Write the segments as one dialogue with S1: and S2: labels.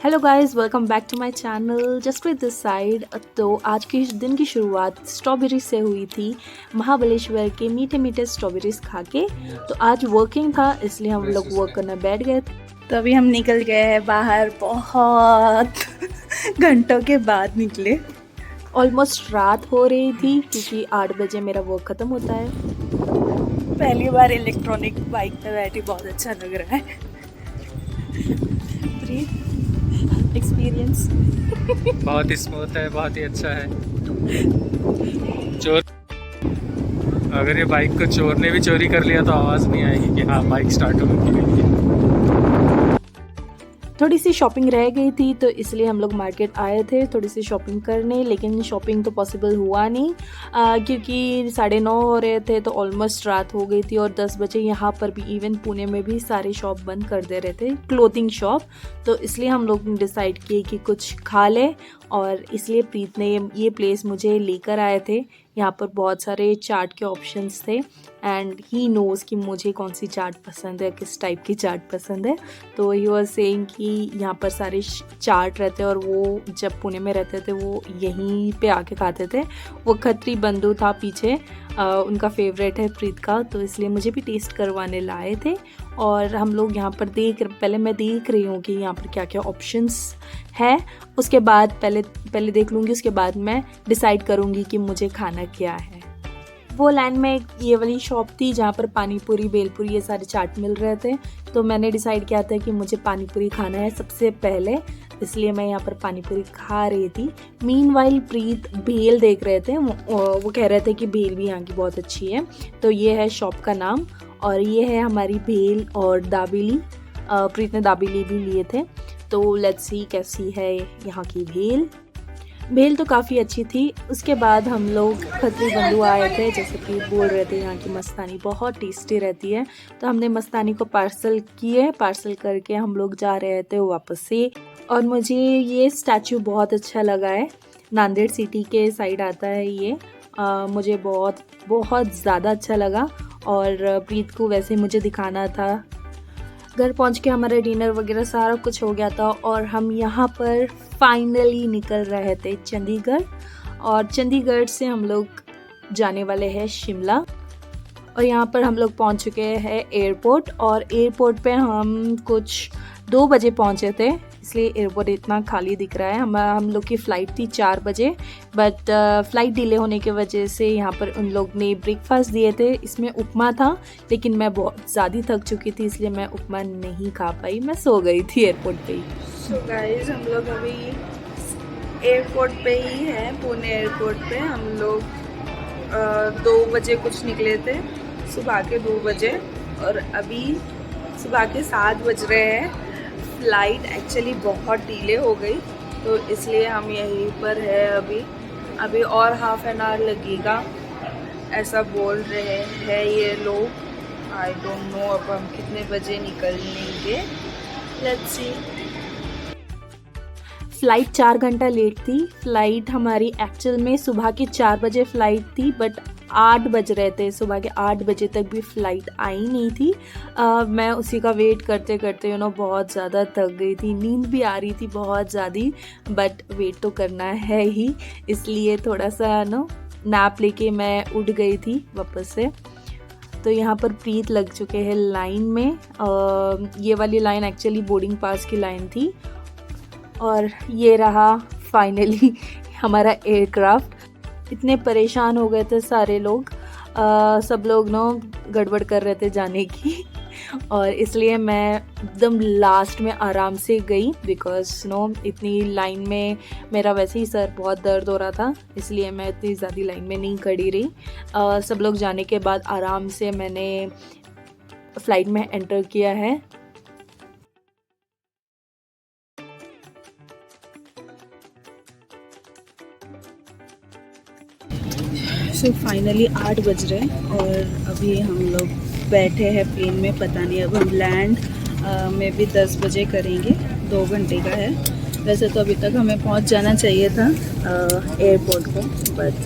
S1: Hello guys, welcome back to my channel just with this side. तो आज के दिन की शुरुआत स्ट्रॉबेरी से हुई थी, महाबलेश्वर के मीठे मीठे स्ट्रॉबेरीज खा के। तो आज वर्किंग था इसलिए हम लोग वर्क करने बैठ गए। तो अभी हम निकल गए हैं बाहर, बहुत घंटों के बाद निकले। ऑलमोस्ट रात हो रही थी क्योंकि 8 बजे मेरा वर्क ख़त्म होता है। पहली बार इलेक्ट्रॉनिक बाइक पे बैठी, बहुत अच्छा लग रहा है। एक्सपीरियंस
S2: बहुत ही स्मूथ है, बहुत ही अच्छा है। चोर अगर ये बाइक को चोर ने भी चोरी कर लिया तो आवाज़ नहीं आएगी कि हाँ बाइक स्टार्ट हो गई।
S1: थोड़ी सी शॉपिंग रह गई थी तो इसलिए हम लोग मार्केट आए थे थोड़ी सी शॉपिंग करने, लेकिन शॉपिंग तो पॉसिबल हुआ नहीं क्योंकि 9:30 हो रहे थे तो ऑलमोस्ट रात हो गई थी। और 10 बजे यहाँ पर भी, इवन पुणे में भी सारे शॉप बंद कर दे रहे थे, क्लोथिंग शॉप। तो इसलिए हम लोग ने डिसाइड किए कि कुछ खा ले, और इसलिए प्रीत ने ये प्लेस मुझे लेकर आए थे। यहाँ पर बहुत सारे चाट के ऑप्शंस थे एंड ही नोज़ कि मुझे कौन सी चाट पसंद है, किस टाइप की चाट पसंद है। तो ही वाज सेइंग कि यहाँ पर सारे चाट रहते और वो जब पुणे में रहते थे वो यहीं पे आके खाते थे। वो खत्री बंधु था पीछे, उनका फेवरेट है प्रीत का, तो इसलिए मुझे भी टेस्ट करवाने लाए थे। और हम लोग यहाँ पर पहले मैं देख रही हूँ कि यहाँ पर क्या क्या ऑप्शंस है। उसके बाद पहले देख लूँगी, उसके बाद मैं डिसाइड करूँगी कि मुझे खाना क्या है। वो लाइन में ये वाली शॉप थी जहाँ पर पानी पूरी, भेलपूरी, ये सारे चाट मिल रहे थे। तो मैंने डिसाइड किया था कि मुझे पानी पूरी खाना है सबसे पहले, इसलिए मैं यहाँ पर पानी पूरी खा रही थी। मीनवाइल प्रीत भेल देख रहे थे, वो कह रहे थे कि भेल भी यहाँ की बहुत अच्छी है। तो ये है शॉप का नाम, और ये है हमारी भेल और दाबेली। प्रीत ने दाबेली भी लिए थे। तो लेट्स सी कैसी है यहाँ की भेल तो काफ़ी अच्छी थी। उसके बाद हम लोग खत्री बंधु आए थे, जैसे कि बोल रहे थे यहाँ की मस्तानी बहुत टेस्टी रहती है। तो हमने मस्तानी को पार्सल करके हम लोग जा रहे थे वापस से। और मुझे ये स्टैचू बहुत अच्छा लगा है, नांदेड़ सिटी के साइड आता है ये। मुझे बहुत बहुत ज़्यादा अच्छा लगा, और प्रीत को वैसे मुझे दिखाना था। घर पहुंच के हमारा डिनर वगैरह सारा कुछ हो गया था और हम यहाँ पर फाइनली निकल रहे थे चंडीगढ़। और चंडीगढ़ से हम लोग जाने वाले हैं शिमला। और यहाँ पर हम लोग पहुँच चुके हैं एयरपोर्ट, और एयरपोर्ट पे हम कुछ 2 बजे पहुँचे थे, इसलिए एयरपोर्ट इतना खाली दिख रहा है। हम लोग की फ़्लाइट थी 4 बजे, बट फ़्लाइट डिले होने की वजह से यहाँ पर उन लोग ने ब्रेकफास्ट दिए थे। इसमें उपमा था, लेकिन मैं बहुत ज़्यादा थक चुकी थी इसलिए मैं उपमा नहीं खा पाई, मैं सो गई थी एयरपोर्ट पे ही। सो गाइस, हम लोग अभी एयरपोर्ट पे ही हैं, पुणे एयरपोर्ट पे। हम लोग 2 बजे कुछ निकले थे, सुबह के 2 बजे, और अभी सुबह के 7 बज रहे हैं। फ़्लाइट एक्चुअली बहुत डिले हो गई, तो इसलिए हम यहीं पर है अभी और हाफ एन आवर लगेगा, ऐसा बोल रहे हैं ये लोग। आई डोंट नो अब हम कितने बजे निकलेंगे, लेट्स सी। फ़्लाइट 4 घंटा लेट थी। फ़्लाइट हमारी एक्चुअल में सुबह के 4 बजे फ़्लाइट थी, बट 8 बज रहे थे, सुबह के 8 बजे तक भी फ़्लाइट आई नहीं थी। मैं उसी का वेट करते करते बहुत ज़्यादा थक गई थी, नींद भी आ रही थी बहुत ज़्यादा, बट वेट तो करना है ही, इसलिए थोड़ा सा नैप लेके मैं उठ गई थी वापस से। तो यहाँ पर प्रीत लग चुके हैं लाइन में। ये वाली लाइन एक्चुअली बोर्डिंग पास की लाइन थी, और ये रहा फाइनली हमारा एयरक्राफ्ट। इतने परेशान हो गए थे सारे लोग, सब लोग गड़बड़ कर रहे थे जाने की, और इसलिए मैं एकदम लास्ट में आराम से गई, बिकॉज इतनी लाइन में मेरा वैसे ही सर बहुत दर्द हो रहा था, इसलिए मैं इतनी ज़्यादा लाइन में नहीं खड़ी रही। सब लोग जाने के बाद आराम से मैंने फ़्लाइट में एंटर किया है। सो फाइनली 8 बज रहे हैं और अभी हम लोग बैठे हैं प्लेन में। पता नहीं अब हम लैंड में भी 10 बजे करेंगे, 2 घंटे का है। वैसे तो अभी तक हमें पहुंच जाना चाहिए था एयरपोर्ट को, बट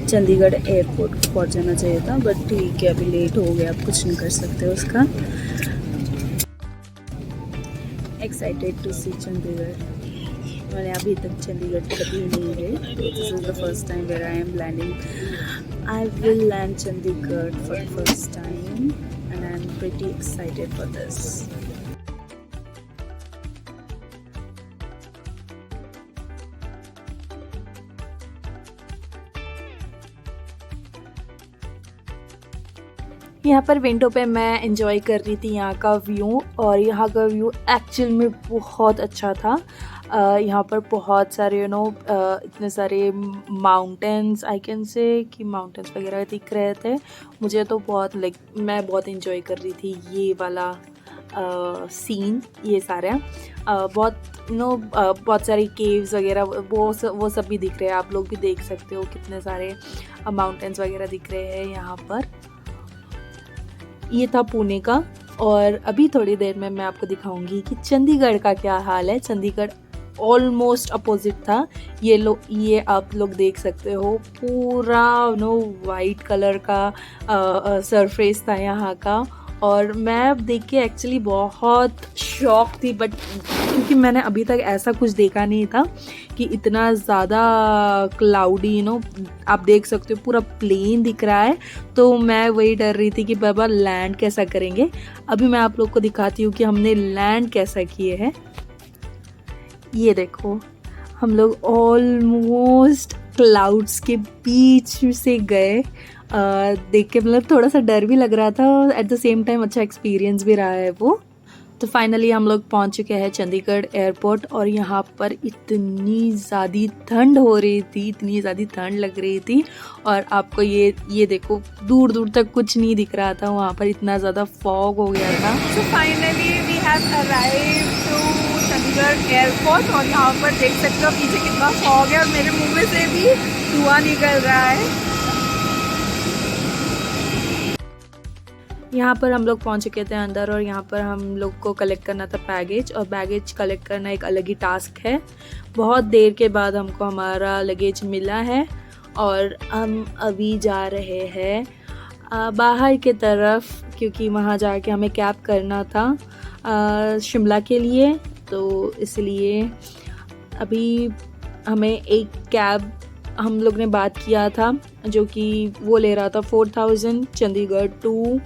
S1: चंडीगढ़ एयरपोर्ट को पहुंच जाना चाहिए था, बट ठीक है, अभी लेट हो गया, अब कुछ नहीं कर सकते उसका। Excited to see Chandigarh. मैंने अभी तक चंडीगढ़ कभी नहीं गई। This is the first time where I am landing. I will land Chandigarh for the first time and I am pretty excited for this. यहाँ पर विंडो पे मैं इंजॉय कर रही थी यहाँ का व्यू, और यहाँ का व्यू एक्चुअल में बहुत अच्छा था। यहाँ पर बहुत सारे इतने सारे माउंटेन्स, आई कैन से कि माउंटेन्स वगैरह दिख रहे थे। मुझे तो बहुत मैं बहुत इंजॉय कर रही थी ये वाला सीन। ये सारे बहुत बहुत सारी केव्स वगैरह वो सब भी दिख रहे हैं। आप लोग भी देख सकते हो कितने सारे माउंटेन्स वगैरह दिख रहे हैं यहाँ पर। ये था पुणे का, और अभी थोड़ी देर में मैं आपको दिखाऊंगी कि चंडीगढ़ का क्या हाल है। चंडीगढ़ ऑलमोस्ट अपोजिट था। ये आप लोग देख सकते हो, पूरा वाइट कलर का सरफेस था यहाँ का, और मैं देख के एक्चुअली बहुत शॉक थी। बट क्योंकि मैंने अभी तक ऐसा कुछ देखा नहीं था कि इतना ज़्यादा क्लाउडी आप देख सकते हो पूरा प्लेन दिख रहा है। तो मैं वही डर रही थी कि बाबा लैंड कैसा करेंगे। अभी मैं आप लोग को दिखाती हूँ कि हमने लैंड कैसा किए हैं। ये देखो, हम लोग ऑलमोस्ट क्लाउड्स के बीच से गए। देख के मतलब थोड़ा सा डर भी लग रहा था, एट द सेम टाइम अच्छा एक्सपीरियंस भी रहा है वो। तो फाइनली हम लोग पहुंच चुके हैं चंडीगढ़ एयरपोर्ट, और यहाँ पर इतनी ज़्यादा ठंड हो रही थी, इतनी ज़्यादा ठंड लग रही थी। और आपको ये देखो, दूर दूर तक कुछ नहीं दिख रहा था, वहाँ पर इतना ज़्यादा फॉग हो गया था।
S3: So finally we have arrived to Chandigarh airport, और यहाँ पर देख सकते हो पीछे कितना फॉग है और मेरे मुंह में से भी धुआं निकल रहा है।
S1: यहाँ पर हम लोग पहुँच चुके थे अंदर, और यहाँ पर हम लोग को कलेक्ट करना था बैगेज, और बैगेज कलेक्ट करना एक अलग ही टास्क है। बहुत देर के बाद हमको हमारा लगेज मिला है, और हम अभी जा रहे हैं बाहर के तरफ, क्योंकि वहाँ जाके हमें कैब करना था शिमला के लिए। तो इसलिए अभी हमें एक कैब हम लोग ने बात किया था, जो कि वो ले रहा था 4000 चंडीगढ़ टू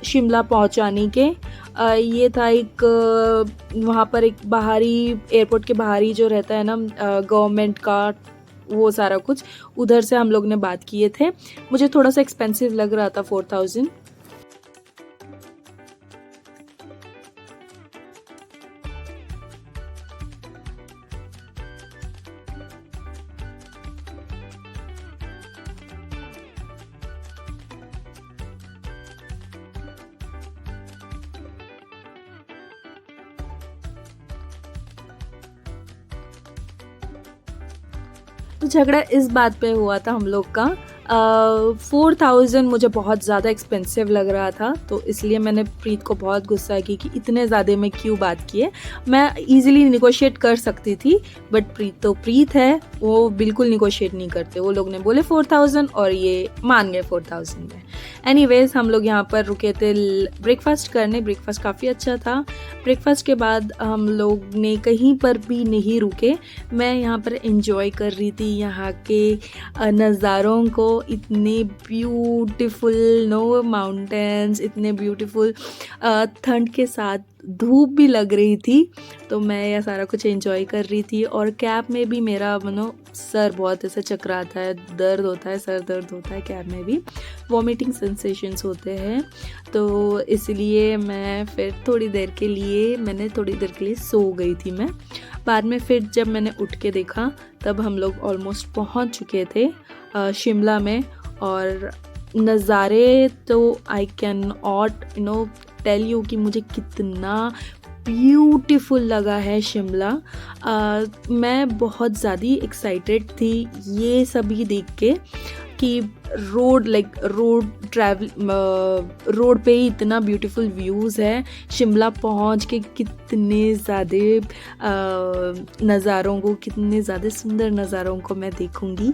S1: शिमला पहुंचाने के। ये था एक वहाँ पर एक बाहरी एयरपोर्ट के बाहरी जो रहता है ना गवर्नमेंट का, वो सारा कुछ उधर से हम लोग ने बात किए थे। मुझे थोड़ा सा एक्सपेंसिव लग रहा था 4000। तो झगड़ा इस बात पे हुआ था हम लोग का। 4000 मुझे बहुत ज़्यादा एक्सपेंसिव लग रहा था, तो इसलिए मैंने प्रीत को बहुत गुस्सा की कि इतने ज़्यादा में क्यों बात किए। मैं इजीली निगोशिएट कर सकती थी, बट प्रीत तो प्रीत है, वो बिल्कुल निगोशिएट नहीं करते। वो लोग ने बोले 4000 और ये मान गए 4000 में। एनीवेज हम लोग यहाँ पर रुके थे ब्रेकफास्ट करने। ब्रेकफास्ट काफ़ी अच्छा था। ब्रेकफास्ट के बाद हम लोग ने कहीं पर भी नहीं रुके। मैं यहाँ पर एंजॉय कर रही थी यहाँ के नज़ारों को। इतने ब्यूटीफुल माउंटेन्स, इतने ब्यूटीफुल, ठंड के साथ धूप भी लग रही थी, तो मैं यह सारा कुछ एंजॉय कर रही थी। और कैब में भी मेरा सर बहुत ऐसे चकराता है, दर्द होता है, सर दर्द होता है कैब में भी, वॉमिटिंग सेंसेशंस होते हैं। तो इसलिए मैं फिर थोड़ी देर के लिए सो गई थी मैं। बाद में फिर जब मैंने उठ के देखा तब हम लोग ऑलमोस्ट पहुंच चुके थे शिमला में। और नज़ारे तो I can not tell you कि मुझे कितना ब्यूटीफुल लगा है शिमला। मैं बहुत ज़्यादा एक्साइटेड थी ये सभी देख के। कि रोड पे ही इतना ब्यूटीफुल व्यूज़ है। शिमला पहुंच के कितने ज़्यादा कितने ज़्यादा सुंदर नज़ारों को मैं देखूंगी,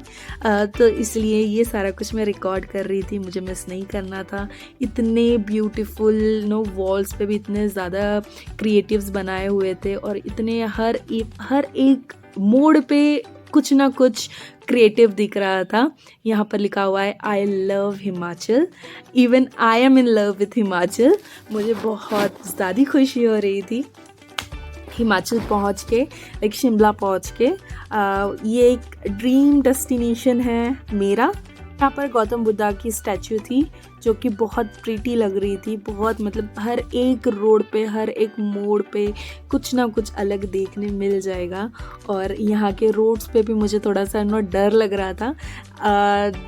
S1: तो इसलिए ये सारा कुछ मैं रिकॉर्ड कर रही थी, मुझे मिस नहीं करना था। इतने ब्यूटीफुल वॉल्स पे भी इतने ज़्यादा क्रिएटिव्स बनाए हुए थे और इतने हर एक मोड़ पे कुछ ना कुछ क्रिएटिव दिख रहा था। यहाँ पर लिखा हुआ है I love Himachal, even I am in love with Himachal. मुझे बहुत ज़्यादा खुशी हो रही थी हिमाचल पहुँच के, लाइक शिमला पहुँच के। ये एक ड्रीम डेस्टिनेशन है मेरा। यहाँ पर गौतम बुद्धा की स्टैचू थी जो कि बहुत प्रीटी लग रही थी, बहुत मतलब हर एक रोड पे हर एक मोड़ पे कुछ ना कुछ अलग देखने मिल जाएगा। और यहाँ के रोड्स पे भी मुझे थोड़ा सा डर लग रहा था।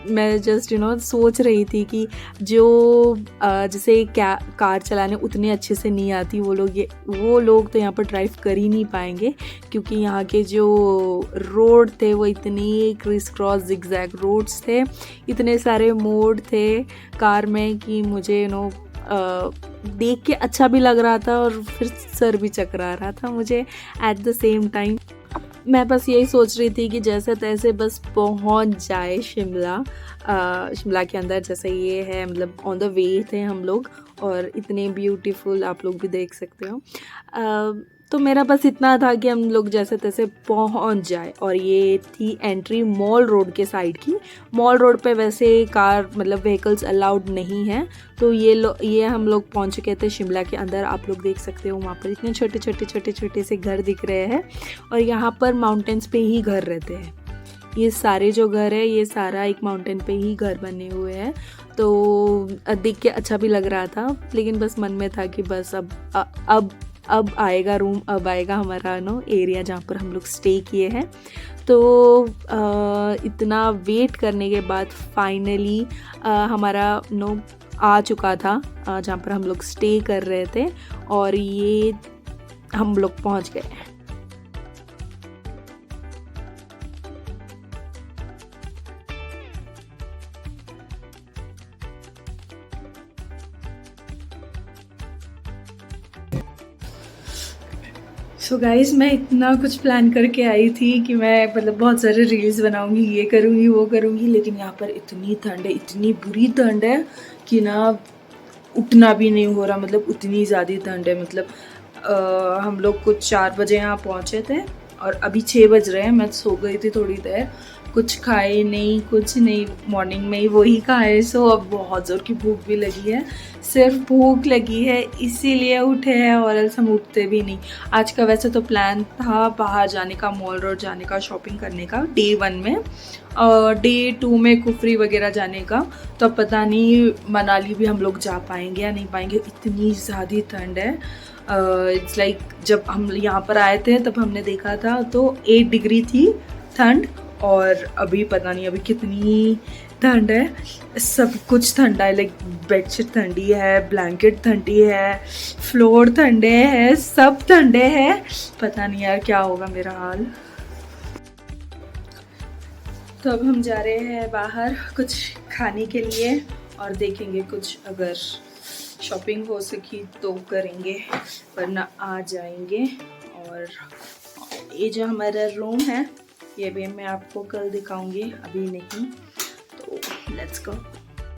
S1: मैं जस्ट सोच रही थी कि जो जैसे कार चलाने उतने अच्छे से नहीं आती वो लोग तो यहाँ पर ड्राइव कर ही नहीं पाएंगे, क्योंकि यहाँ के जो रोड थे वो इतनी क्रिस क्रॉस जिगजैग रोड्स थे, इतने सारे मोड़ थे कार में कि मुझे देख के अच्छा भी लग रहा था और फिर सर भी चकरा रहा था मुझे एट द सेम टाइम। मैं बस यही सोच रही थी कि जैसे तैसे बस पहुंच जाए शिमला के अंदर। जैसे ये है मतलब ऑन द वे थे हम लोग और इतने ब्यूटीफुल आप लोग भी देख सकते हो। तो मेरा बस इतना था कि हम लोग जैसे तैसे पहुंच जाए। और ये थी एंट्री मॉल रोड के साइड की। मॉल रोड पे वैसे कार मतलब व्हीकल्स अलाउड नहीं है, तो ये हम लोग पहुंच चुके थे शिमला के अंदर। आप लोग देख सकते हो वहाँ पर इतने छोटे से घर दिख रहे हैं और यहाँ पर माउंटेन्स पे ही घर रहते हैं। ये सारे जो घर है ये सारा एक माउंटेन पे ही घर बने हुए हैं, तो देख के अच्छा भी लग रहा था। लेकिन बस मन में था कि बस अब आएगा रूम, अब आएगा हमारा एरिया जहाँ पर हम लोग स्टे किए हैं। तो इतना वेट करने के बाद फाइनली हमारा आ चुका था जहाँ पर हम लोग स्टे कर रहे थे और ये हम लोग पहुँच गए। सो गाइज़, मैं इतना कुछ प्लान करके आई थी कि मैं मतलब बहुत सारे रील्स बनाऊंगी, ये करूँगी वो करूँगी, लेकिन यहाँ पर इतनी ठंड है, इतनी बुरी ठंड है कि उठना भी नहीं हो रहा। मतलब उतनी ज़्यादा ठंड है। मतलब हम लोग कुछ 4 बजे यहाँ पहुँचे थे और अभी 6 बज रहे हैं। मैं सो गई थी थोड़ी देर, कुछ खाए नहीं, कुछ नहीं, मॉर्निंग में ही वही खाए। सो अब बहुत ज़ोर की भूख भी लगी है, सिर्फ भूख लगी है इसीलिए उठे हैं, और एल्स हम उठते भी नहीं। आज का वैसे तो प्लान था बाहर जाने का, मॉल रोड जाने का, शॉपिंग करने का डे 1 में, और डे 2 में कुफरी वगैरह जाने का। तो अब पता नहीं मनाली भी हम लोग जा पाएंगे या नहीं पाएंगे, इतनी ज़्यादा ठंड है। इट्स लाइक जब हम यहाँ पर आए थे तब हमने देखा था तो 8 डिग्री थी ठंड, और अभी पता नहीं अभी कितनी ठंड है। सब कुछ ठंडा है, लाइक बेडशीट ठंडी है, ब्लैंकेट ठंडी है, फ्लोर ठंडे हैं, सब ठंडे हैं। पता नहीं यार क्या होगा मेरा हाल। तो अब हम जा रहे हैं बाहर कुछ खाने के लिए और देखेंगे कुछ अगर शॉपिंग हो सकी तो करेंगे, वरना आ जाएंगे। और ये जो हमारा रूम है ये भी मैं आपको कल दिखाऊंगी, अभी नहीं। तो लेट्स गो।